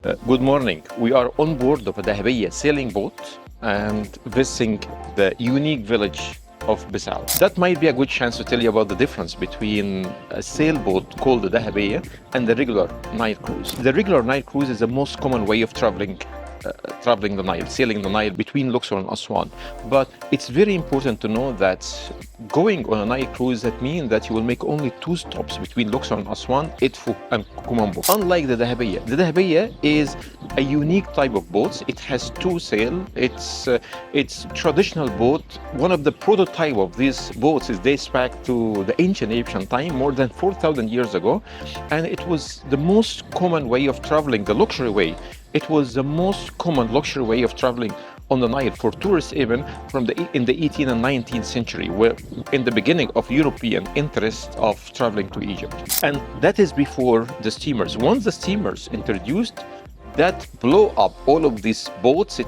Good morning. We are on board of a dahabiyas sailing boat and visiting the unique village of Bissau. That might be a good chance to tell you about the difference between a sailboat called the dahabiyas and the regular Nile cruise. The regular Nile cruise is the most common way of traveling the Nile, sailing the Nile between Luxor and Aswan. But it's very important to know that going on a Nile cruise, that means that you will make only 2 stops between Luxor and Aswan, Edfu and Kumambo. Unlike the dahabiyah is a unique type of boat. It has 2 sails. It's traditional boat. One of the prototype of these boats is dates back to the ancient Egyptian time, more than 4,000 years ago, and it was the most common way of traveling, the luxury way. It was the most common luxury way of traveling on the Nile for tourists, even in the 18th and 19th century, where in the beginning of European interest of traveling to Egypt. And that is before the steamers. Once the steamers introduced, that blow up all of these boats, it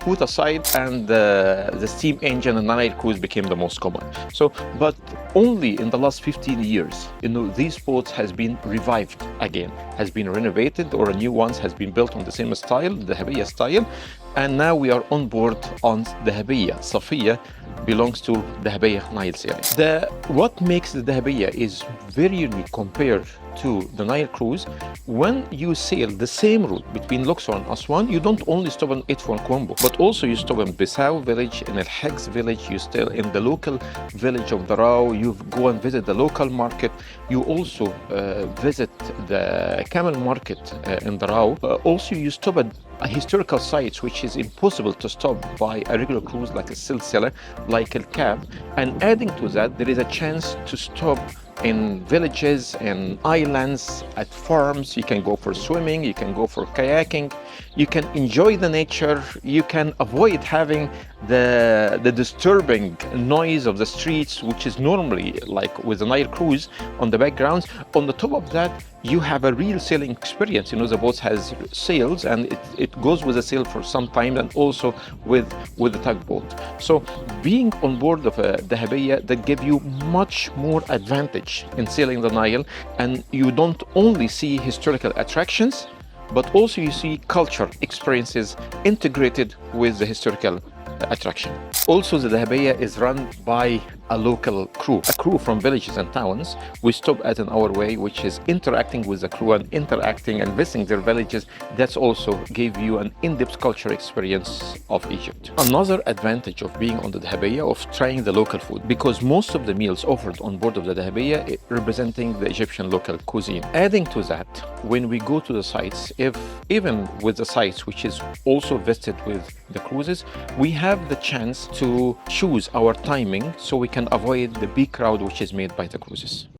put aside, and the steam engine and Nile cruise became the most common. But only in the last 15 years, these boats has been revived again, has been renovated, or a new ones has been built on the same style, the dahabiyah style, and now we are on board on the dahabiyah. Safiya belongs to the dahabiyah Nile sailing. What makes the dahabiyah is very unique compared to the Nile cruise. When you sail the same route between Luxor and Aswan, you don't only stop in Edfu and Kumambo, but also you stop in Bissau village, in El Hex village, you stay in the local village of Darao, you go and visit the local market, you also visit the camel market in Darao. Also you stop at historical sites which is impossible to stop by a regular cruise like a silsila, like El Cab. And adding to that, there is a chance to stop in villages and islands, at farms. You can go for swimming, you can go for kayaking, you can enjoy the nature, you can avoid having the disturbing noise of the streets, which is normally like with the Nile cruise on the backgrounds. On the top of that, you have a real sailing experience. The boat has sails, and it goes with the sail for some time, and also with the tugboat. So being on board of a dahabiyah, that give you much more advantage in sailing the Nile, and you don't only see historical attractions, but also you see culture experiences integrated with the historical attraction. Also, the dahabiyah is run by a local crew, a crew from villages and towns. We stop at an hour way, which is interacting with the crew and interacting and visiting their villages. That's also gave you an in-depth culture experience of Egypt. Another advantage of being on the dahabiyah, of trying the local food, because most of the meals offered on board of the dahabiyah representing the Egyptian local cuisine. Adding to that, when we go to the sites, even with the sites which is also visited with the cruises, we have the chance to choose our timing so we can avoid the big crowd which is made by the cruises.